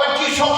2500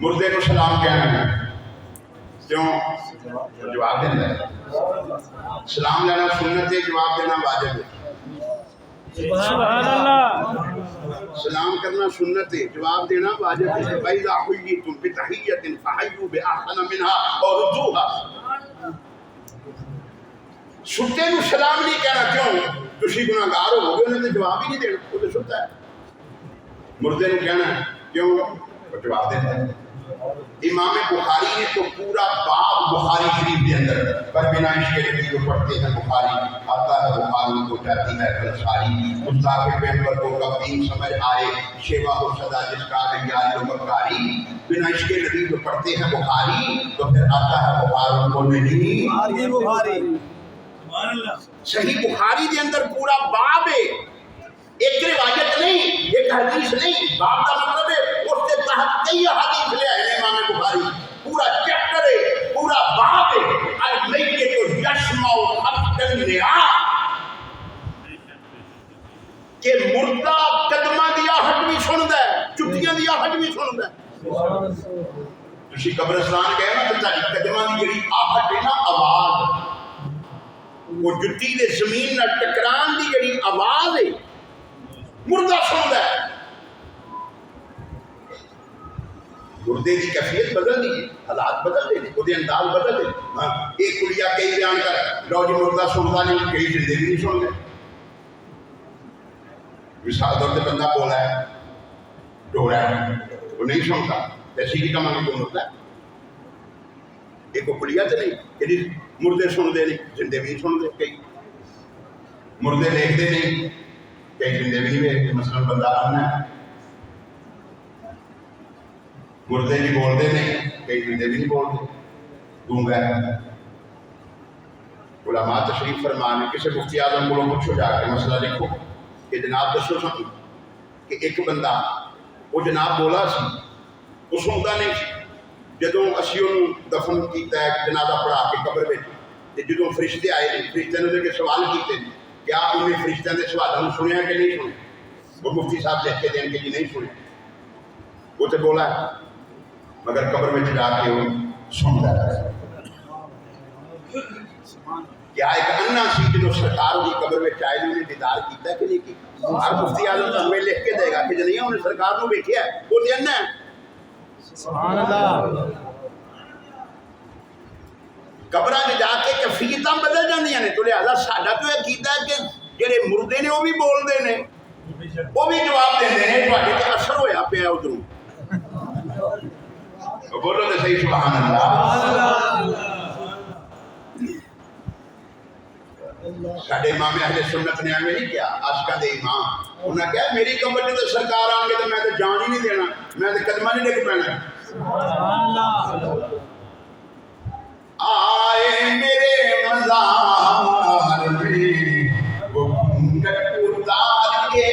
مردے کو سلام کہنا ہے کیوں؟ جواب دینا ہے. سلام لینا سنت ہے، جواب دینا واجب ہے. سبحان اللہ. سلام کرنا سنت ہے، جواب دینا واجب ہے. وَإِذَا حُيِّيتُم بِتَحِيَّةٍ فَحَيُّوا بِأَحْسَنَ مِنْهَا أَوْ رُدُّوهَا. ستے نو سلام نہیں کہنا کیوں؟ تسی گناہگار ہو گئے، انہیں تو جواب ہی نہیں دینا، وہ تو ستا ہے. مردے نو کہنا ہے کیوں؟ وہ جواب دیتا ہے. امام بخاری نے تو پورا باب بخاری شریف کے اندر پر بنا عشق نبی کو پڑھتے ہیں بخاری آتا ہے، بخاری کو جاتی ہے انصاری گستاخ پیغمبر کو کب دین سمجھ آئے شیوا و سزا جس کا ہے یاری و مکاری. بنا عشق نبی کو پڑھتے ہیں بخاری تو پھر آتا ہے بخار ان کو نہیں بخاری. صحیح بخاری کے اندر پورا باب ہے، ایک روایت نہیں، ایک حدیث نہیں. باب کا مطلب ہے اس کے تحت کئی حدیث لے آئے امام بخاری. پورا چیپٹر ہے، پورا باب ہے. المیت یشمع حق النعا کہ مردہ قدمہ دی آہٹ بھی سندا ہے، جُتیاں دی آہٹ بھی سندا ہے. تسی قبرستان گئے نا تو تہاڈی قدمہ دی جڑی آہٹ ہے نا آواز، وہ جُتی دے زمین نال ٹکران دی جڑی آواز ہے مردہ سندا ہے. مردے کی کیفیت بدل دی، حالات بدل دے، وہ انداز بدل دے. ایک کڑیا کئی بیان کر لو جی مردہ سنتا نہیں، کئی زندے بھی نہیں سن دے. مثال طور پہ بندہ بولا ہے ڈورا ہے وہ نہیں سنتا، ایسی کی کما میں کون ہوتا ہے؟ ایک وہ کڑیا تو نہیں کہ مردے سن دے نہیں، زندے بھی نہیں سن دے. کئی مردے دیکھتے نہیں، کئی زندے بھی نہیں دیکھتے. مثلا بندہ آنا ہے مردے بھی بولتے نہیں، کئی زندے بھی نہیں بولتے. گونگا ہے. علماء تشریف فرمانے کسی مفتی اعظم کو پوچھو جا کے مسئلہ لکھو کہ جناب دسو سن کہ ایک بندہ وہ جناب بولا سی وہ سنتا نہیں سی. جدوں اسی انہوں دفن کیتا ہے جنازہ پڑھا کے قبر میں جدوں فرشتے آئے نے فرشتے نے کے سوال کیتے کیا انہیں فرشتوں کے سوالوں سنیا کہ نہیں سنے؟ وہ مفتی صاحب لکھ کے دیں کہ جی نہیں سنے. وہ تو بولا ہے مگر قبر میں جا کے وہ سنتا ہے. کیا ایک انا سی جدو سرکار کی قبر میں آئے انہیں دیدار کیتا کہ نہیں کی؟ ہر مفتی اعظم ہمیں لکھ کے دے گا کہ نہیں انہیں سرکار کو بیٹھیا ہے وہ تو انا ہے. سبحان اللہ. قبر میں جا کے کیفیتاں بدل جاندیاں نے. تو لہذا ساڈا تو یہ کیتا ہے کہ جڑے مردے نے وہ بھی بولتے ہیں وہ بھی جواب دیندے ہیں. تواڈے تے اثر ہویا پیا ادھروں. بولو تو صحیح سبحان اللہ. ساڈے امام اہل سنت نے ہمیں نہیں کیا عاشقاں دے امام انہوں نے کہا میری قبر میں تو سرکار آن گے تو میں تو جان ہی نہیں دینا، میں تو قدمہ نہیں ڈگ پینا. آئے میرے مزار میں وہ گھونگھٹ اتار کے،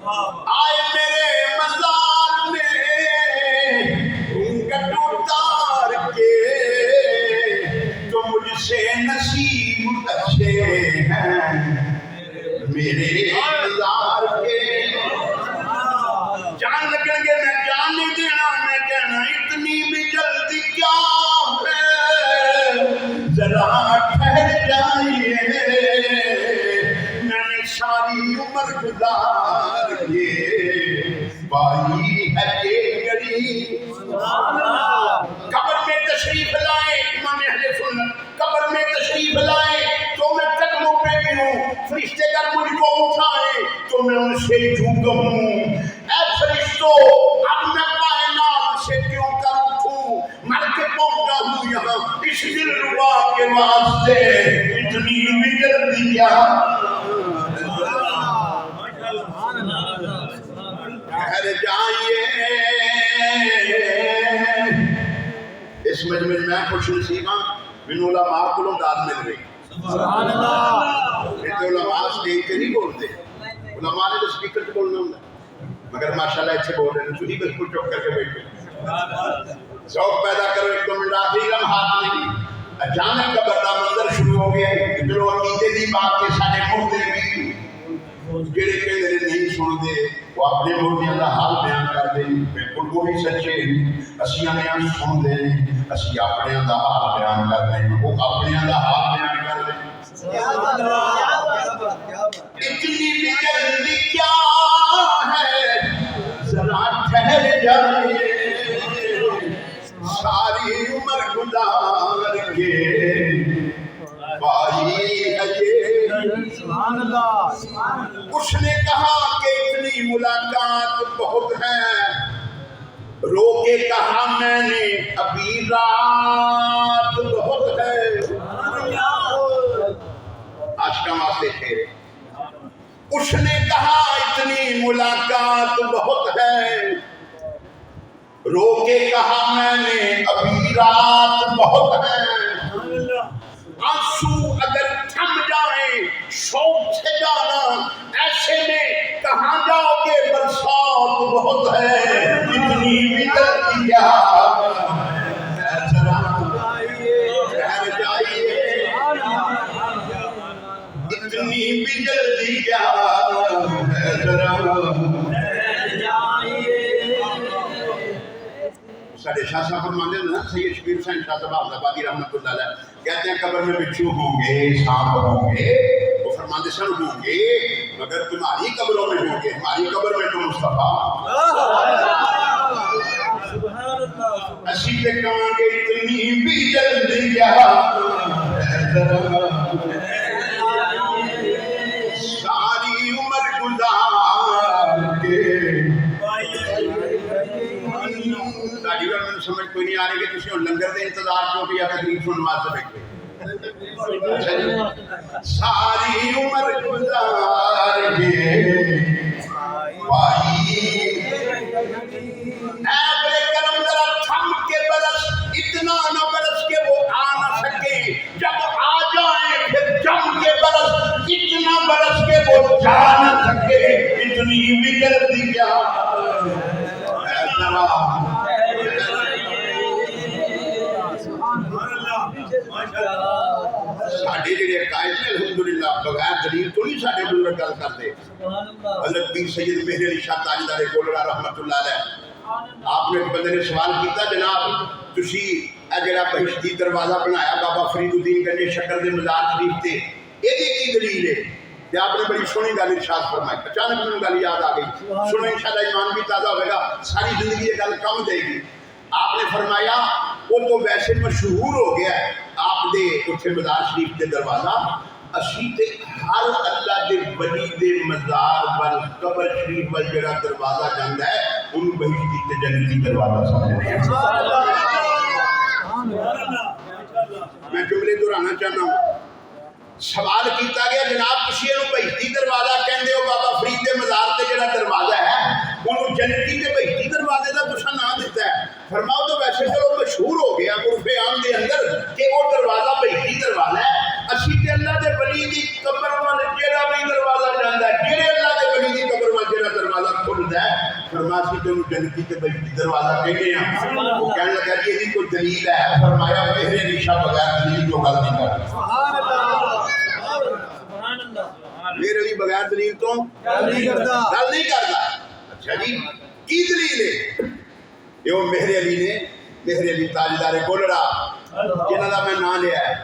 آئے میرے مزار میں گھونگھٹ اتار کے، تو مجھ سے نصیب اچھے ہیں میرے مزار کے. جان لگیں گے میں جان نہیں دینا، میں کہنا اتنی بھی جلدی کیا ہے، ذرا ٹھہر جائیے. میں نے ساری عمر گزار کے پائی ہے یہ گڑی. قبر میں تشریف لائے امام اہل سنت، قبر میں تشریف لائے تو میں قدموں پہ بھی ہوں. فرشتے اگر مجھ کو اٹھائے تو میں ان سے یوں کہوں اے فرشتوں اب میں کائنات سے کیوں کر اٹھوں، مر کے پہنچا ہوں یہاں اس دل ربا کے واسطے، اتنی بھی جلدی کیا. ٹھہر جائیے. اس مجمع میں خوش نصیب ہاں مینوں علماء کولوں داد مل رہی. سبحان اللہ. یہ تو علماء اسٹیج پہ نہیں بولتے، علماء نے تو اسپیکر پہ بولنا ہوتا ہے، مگر ماشاءاللہ اچھے بول رہے ہیں. تھی بالکل چپ کر کے بیٹھے ذوق پیدا کرو. ایک دو منٹ آخری لمحات نہیں اچانک قبر کا منظر شروع ہو گیا. چلو عقیدے کی بات کے سارے مردے بھی جڑے کہندے نہیں سنتے وہ وہ اپنے مردیاں کا حال بیان کرتے ہیں بالکل وہی سچے اسی آنے سنتے ہیں اسی اپنے کا حال بیان کرتے ہیں وہ اپنے کا حال بیان کرتے ہیں اتنی بھی جلدی کیا ہے ذرا ٹھہر جائے ساری عمر گزار کے پائی سبحان اللہ اس نے کہا کہ اتنی ملاقات بہت ہے رو کے کہا میں نے ابھی رات بہت ہے آج کا واسطے تھے اس نے کہا اتنی ملاقات بہت ہے رو کے کہا میں نے ابھی رات بہت ہے آنسو اگر تھم جائیں شوق سے جانا ایسے میں کہاں جاؤ گے برسات بہت ہے اتنی بھی جلدی کیا ذرا ٹھہر جائیے اتنی بھی جلدی کیا ساڑھے شاہ صاحب فرماتے ہیں نا سید شبیر حسین شاہ صاحب حافظ آبادی رحمۃ اللہ علیہ کہتے ہیں قبر میں بچھو ہوں گے سانپ ہوں گے وہ فرماتے سن ہوں گے مگر تمہاری قبروں میں ہوں گے ہماری قبر میں تو مصطفیٰ اسی پہ کہاں گے اتنی بھی جلدی کیا ساری عمر گزار کے میں سمجھ کوئی نہیں آ رہی کہ تسی لنگر دے انتظار کیوں کہ یا تقریب سنوا سے بیٹھے ساری عمر گزار کے پائی اے بڑے کرم ذرا تھم کے برس اتنا نہ برس کے وہ آ نہ سکے جب آ جائیں پھر جم کے برس اتنا برس کے وہ جا نہ سکے اتنی بھی جلدی کیا اے ذرا ساڑھے جڑے عقائد نے الحمدللہ بغیر دلیل تو نہیں ساڑھے بزرگ گل کرتے حضرت پیر سید مہر علی شاہ تاجدار گولڑا رحمت اللہ علیہ آپ نے ایک بندے نے سوال کیتا جناب تسی اے جڑا بہشتی دروازہ بنایا بابا فرید الدین گنج شکر دے مزار شریف تے یہ کی دلیل ہے کہ آپ نے بڑی سونی گل ارشاد فرمائی اچانک میں گل یاد آ گئی سنو انشاءاللہ ایمان بھی تازہ ہوئے گا ساری زندگی یہ گل کم دے گی آپ نے فرمایا وہ تو ویسے مشہور ہو گیا ہے آپ دے اتھے مزار شریف دے دروازہ اسی تے ہر اللہ دے ولی دے مزار وال قبر شریف وال جڑا دروازہ جاندا ہے ان بہشتی تے جنتی دروازہ سمجھتے ہیں میں جملے دہرانا چاہنا ہوں سوال کیتا گیا جناب تسی اینو بہشتی دروازہ کہندے ہو بابا فرید دے مزار تے جڑا دروازہ ہے انہوں جنتی تے بہشتی دروازے دا تساں نام دیتا ہے فرماؤ تو ویسے چلو مشہور ہو گیا عرف عام دے اندر کہ وہ دروازہ بہشتی دروازہ ہے اسی تے اللہ دے ولی دی قبر وال جڑا بھی دروازہ جاندا ہے جڑے اللہ دے ولی دی قبر وال جڑا دروازہ کھلدا ہے فرمایا سی تے جنتی تے بہشتی دروازہ کہندے ہیں وہ کہنے لگا کہ یہ کوئی دلیل ہے فرمایا میرے نشا بغیر دلیل تو گل نہیں کرتا سبحان اللہ میرے علی بغیر دلیل تو گل نہیں کرتا اچھا جی کی دلیل ہے یہ وہ مہر علی نے مہر علی تاجدار گولڑا جنہاں دا میں نام لیا ہے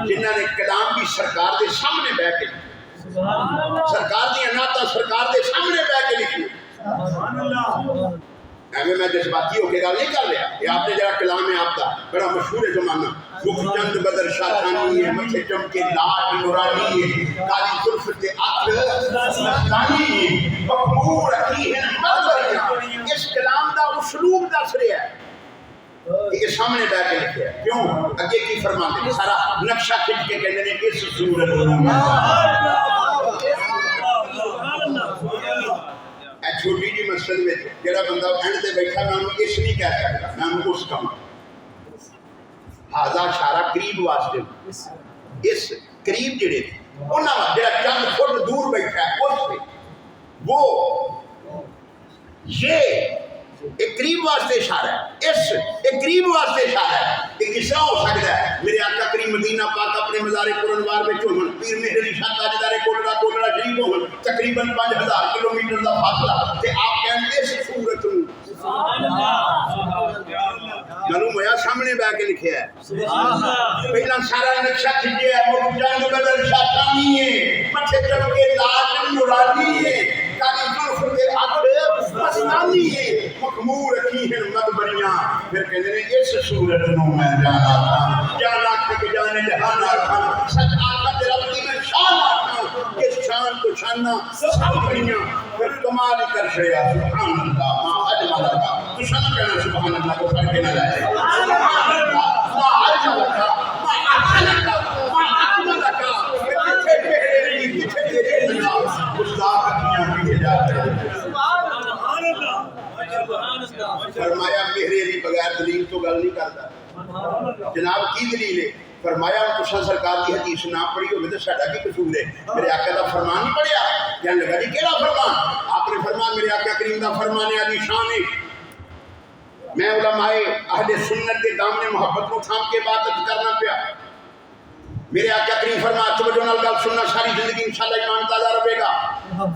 جنہاں نے کلام بھی سرکار دے سامنے بیٹھ کے سرکار دی نعتاں سرکار دے سامنے بیٹھ کے لکھی ایویں میں جذباتی ہو کے گل نہیں کر رہا یہ آپ نے جڑا کلام ہے آپ کا بڑا مشہور ہے زمانہ مکھ چند بدر شاہ ثانی ہے مٹھے چم کے لاٹ نورانی ہے کالی زلف تے عطر مستانی ہے مخمور رکھی ہے منظر اس کلام دا اسلوب دس رہا ہے یہ سامنے بیٹھ کے لکھا ہے کیوں اگے کی فرماتے ہیں سارا نقشہ کھینچ کے کہتے ہیں اس صورت اے چھوٹی جی مسجد میں جڑا بندہ اینڈ تے بیٹھا میں انہوں اس نہیں کہہ سکتا میں انہوں اس کام ہاضا اشارہ قریب واسطے اس قریب جڑے انہاں جڑا چند فٹ دور بیٹھا ہے اس سے وہ یہ ایک قریب واسطے اشارہ ہے اس ایک قریب واسطے اشارہ ہے کہ کس طرح ہو سکتا ہے میرے آقا کریم مدینہ پاک اپنے مزار پرانوار میں ہون پیر مہر علی شاہ تاجدار کوٹڑا شریف ہون تقریباً 5000 کلومیٹر کا فاصلہ تے آپ کہندے اس صورت نوں سبحان اللہ معلوم ہوا سامنے بیٹھ کے لکھیا ہے سبحان اللہ پہلا سارا نقشہ کھچیا ہے وہ جنگ بدر شاطانی ہے مٹھے چڑھ کے لاج مرادی ہے کالی زلف کے اکھ مستانی ہے مخمور رکھی ہیں مدبریاں پھر کہندے نے اس صورت نوں میں جانا تھا جانا کہ جانے جہانا تھا سچ آقا تیرا رب میں شان آتا کہ شان تو شانہ سب بڑیاں پھر کمال کر چھڑیا سبحان اللہ ما اجمل کا تو شان کہنا سبحان اللہ کو پڑھ کے نہ جائے سبحان اللہ ما اجمل کا ما احسن کا ما اجمل کا پیچھے میرے پیچھے تیرے اللہ استاد کیاں بھی جاتے سبحان اللہ فرمایا مہر علی بغیر دلیل تو گل نہیں کرتا جناب کی دلیل ہے فرمایا تساں سرکار کی حدیث نہ پڑھی ہوگی تو ساڈا کی قصور ہے میرے آقا دا فرمان نہیں پڑھیا کہنے لگا جی کیڑا فرمان آپ نے فرمایا میرے آقا کریم دا فرمان علی شان ہے میں علماء اہل سنت کے دامن محبت کو تھام کے عبادت کرنا پیا میرے آقا کریم فرمایا توجہ نال گل سننا ساری زندگی انشاءاللہ ایمان تازہ رہے گا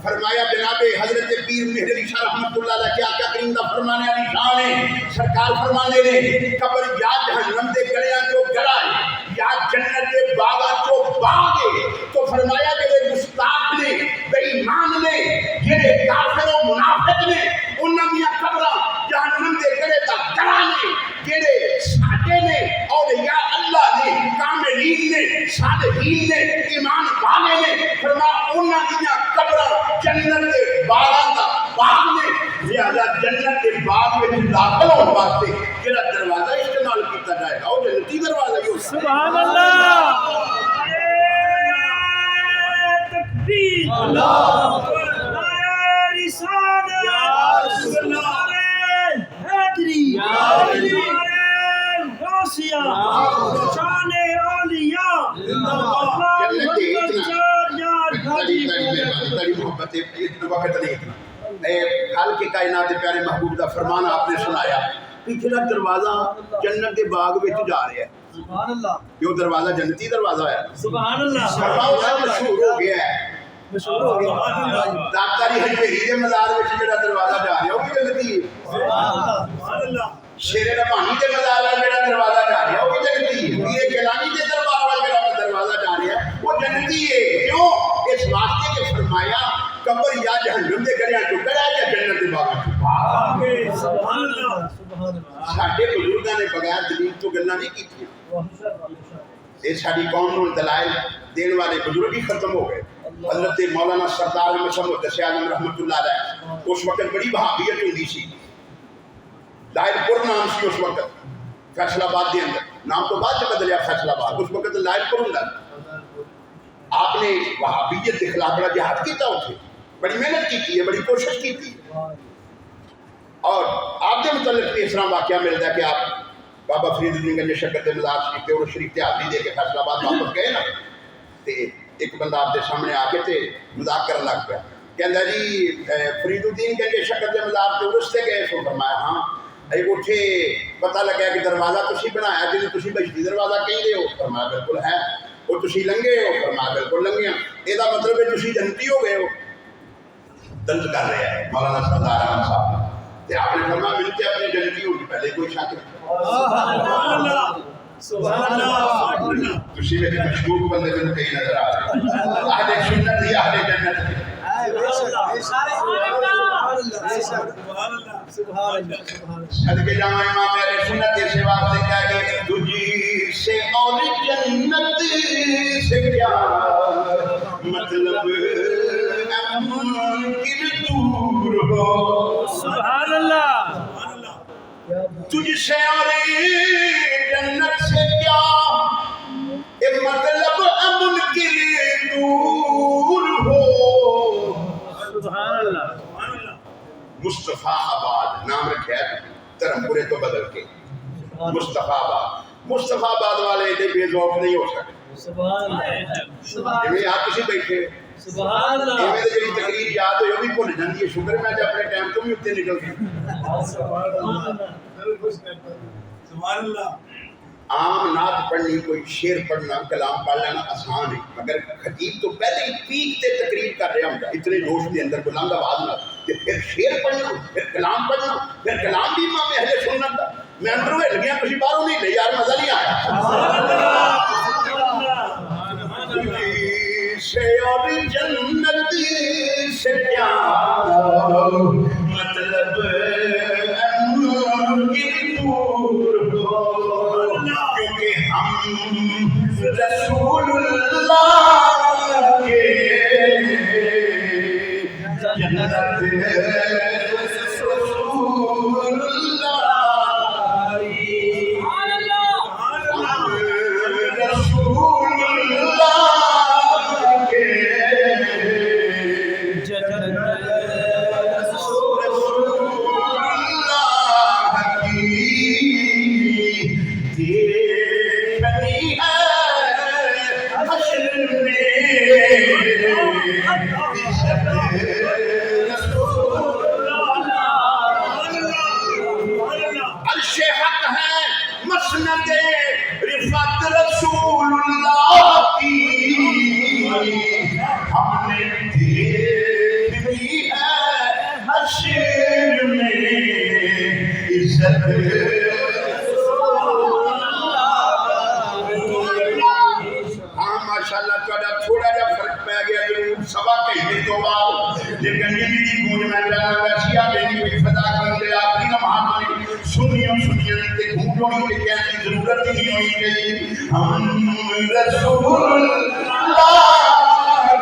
فرمایا جناب حضرت پیر مہر علی شاہ رحمۃ اللہ علیہ کے آقا کریم دا فرمان علی شان ہے سرکار فرمانے نے قبر یا جہنم دے گڑیاں جو گڑا ہے یا جنت کے باغاں جو باغ ہے تو فرمایا کہ گستاخ نے بے ایمان نے جڑے کافر و منافق نے انہاں دی قبراں جہنم دے گڑے دا گڑا نے جڑے ساڈے نے اولیاء اللہ نے کاملین نے صالحین نے ایمان والے نے فرمایا انہاں دی قبراں جنت کے باغاں دا باغ نے لہذا جنت کے باغ میں داخل ہونے واسطے جڑا دروازہ استعمال کیتا جائے گا وہ جنتی دروازہ ہی ہوگا سبحان اللہ تکبیر اللہ رسالت حیدری غوثیہ شان اولیاء خال کے کائنات پیارے محبوب دا فرمان آپ نے سنایا پچھلا دروازہ جنت کے باغ میں جا رہا ہے سبحان اللہ یہ دروازہ جنتی دروازہ ہے سبحان اللہ فرمایا مشہور ہو گیا ہے مشہور ہو گیا داکاری ہجویری کے مزار میں جڑا دروازہ جا رہا ہے وہ بھی جنتی ہے سبحان اللہ شیر ربانی کے مزار میں جڑا دروازہ جا رہا ہے وہ بھی جنتی ہے پیر گیلانی کے دربار میں جڑا دروازہ جا رہا ہے وہ جنتی ہے کیوں اس واسطے کہ فرمایا قبر یا جہنم دے گڑیاں چ گڑا یا جنت دے باغاں چ سبحان اللہ سبحان اللہ ساڈے بزرگاں نے بغیر دلیل تو گلاں نہیں کیتیاں یہ ساری قوم نوں دلائل دین والے بزرگ ہی ختم ہو گئے حضرت مولانا سردار احمد شاہ محدث عالم رحمۃ اللہ علیہ اس وقت بڑی بہادریت ہوندی سی لائل پور نام سی اس وقت فیصل آباد کے اندر نام تو بعد بدلیا فیصل آباد اس وقت لائل پور ہوندا آپ نے وہابیت کے خلاف بڑا جہاد کیتا اتنے بڑی محنت کی ہے بڑی کوشش کی تھی اور آپ کے متعلق اس طرح واقعہ ملتا ہے کہ آپ بابا فرید الدین گنج شکر کے مزار شریف اور شریف تے حاضری دے کے فیصل آباد واپس گئے نا تے ایک بندہ آپ کے سامنے آ کے تے مذاق کرنے لگ پیا کہندا جی فرید الدین گنج شکر کے مزار تے ارس تے گئے سو فرمایا ہاں اٹھے پتہ لگا کہ دروازہ تسی بنایا جی تسی بجتی دروازہ کہیں ہو فرمایا بالکل ہے اور تسی لنگے ہو فرمایا بالکل لنگے ہیں یہ مطلب ہے تسی جنتی ہو گئے ہو درد کر رہے ہیں مولانا سردار احمد صاحب تے آپ نے فرمایا ملتے اپنے جنتی ہوگی پہلے کوئی شک نہیں سبحان اللہ تسی میرے مشکوک بندے میں کہیں نظر آ رہے اہل سنت ہی اہل جنت ہے صدقے جاواں امام اہل سنت کے واسطے کہہ گئے تجھی سے اور جنت سے کیا مطلب دور ہو سبحان اللہ تجھ سے اور جنت سے کیا مطلب امن کے دور ہو سبحان اللہ مصطفیٰ آباد نام رکھا ہے دھرم پورے تو بدل کے مصطفیٰ آباد مصطفیٰ آباد والے اتنے بے ذوق نہیں ہو سکتے سبحان اللہ جی آپ کسی بیٹھے سبحان اللہ یہ میرے جی تقریر یاد ہوئی وہ بھی بھول جاتی ہے شکر میں اپنے ٹائم تو بھی اتنے نکل گئی سبحان اللہ عام نعت پڑھنی کوئی شعر پڑھنا کلام پڑھ لینا آسان ہے مگر خطیب تو پہلے ہی پیک تے تقریر کر رہا ہوں اتنے جوش کے اندر بلند آواز نہ کہ پھر شعر پڑھنا پھر کلام پڑھنا پھر کلام بھی امام اہل سنت دا میں اندروں ہل گیا تسی باہروں نہیں لے یار مزہ نہیں آیا سے اور جنت سے کیا مطلب کیونکہ ہم رسول اللہ کے جنت رسول اللہ رسول اللہ کے عرش حق ہے مسند رفعت رسول اللہ کی ہم نے دیکھی ہے حشر میں عزت ہاں ماشاءاللہ تھوڑا جا فرق پہ گیا ضرور سوا کہنے تو بعد لیکن یہ بھی گونج میں چلا ویسیا میری کوئی فدا کر لے آخری نماز میں سنیوں تے گھوٹوں کے کہنے کی ضرورت ہی نہیں ہوئی گئی ہم رسول اللہ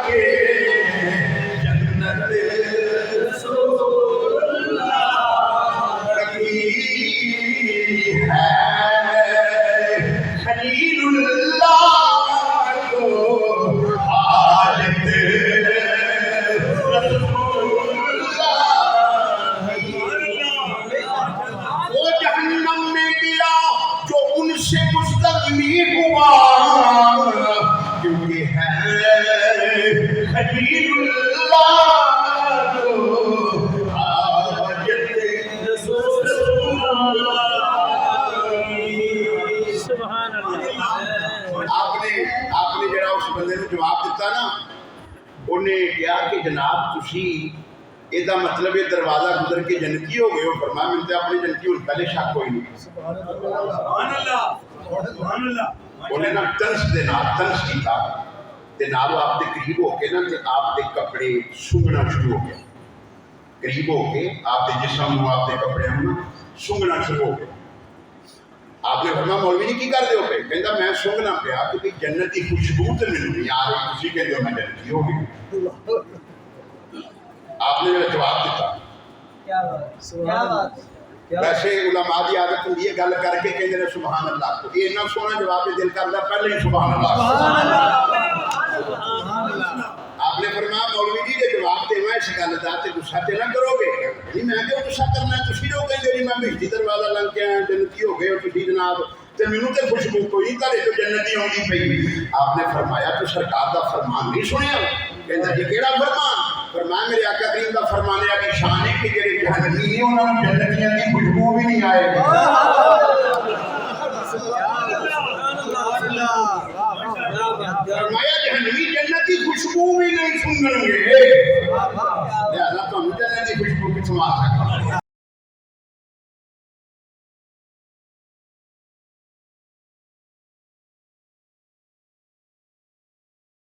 کے جنت رسول اللہ کی ہے خلیل اللہ کو حالت وہ جہنم میں گیا جو ان سے مستغنی ہوا کیونکہ ہے خلیل اللہ کو حاجت رسول اللہ سبحان اللہ آپ نے جڑا اس بندے نے جواب دیتا نا انہیں کہا کہ جناب تسی یہ مطلب یہ دروازہ گزر کے جنتی ہو گئے ہو فرمایا ملتے اپنی جنتی ان پہلے شک کوئی نہیں انہیں نا تنس دے نال تنس کیتا تے نال آپ دے قریب ہو کے نا تے آپ دے کپڑے سونگنا شروع ہو گیا قریب ہو کے آپ دے جسم نو آپ دے کپڑے ہم سونگنا شروع ہو گیا آپ نے فرمایا مولوی جی کی کر دے ہو پہ کہندا میں سونگنا پیا کیونکہ جنت کی خوشبو تے مل رہی آ رہی تسی کہندے ہو میں جنتی ہو گئی آپ نے میرا جواب دیتا ویسے علماء دی عادت ہوندی ہے گل کر کے کہندے نے سبحان اللہ تو یہ اتنا سونا جواب دل کردا پہلے ہی سبحان اللہ آپ نے فرمایا مولوی جی دے جواب تے میں اس گل دا تے غصہ تے نہ کرو گے نہیں میں کیوں غصہ کرنا تسی لوگ کہندے نہیں میں بھیجی دروازہ لنگ کے آیا جنتی ہو گئے ہو تسی جناب تے مینوں تے خوشبو کوئی نہیں کرے تو جنتی ہوندی پئی آپ نے فرمایا تو سرکار دا فرمان نہیں سنیا کہندا جی کیڑا فرمان فرمایا میرے آقا کریم دا فرمان ہے کہ شان ہے کہ جڑے جہنمی ہیں انہاں نوں جنتیاں دی خوشبو بھی نہیں آئے گی فرمایا جہنمی جنت کی خوشبو بھی نہیں سنگیں گے لہذا تم جنت کی خوشبو کتوں آ سکتا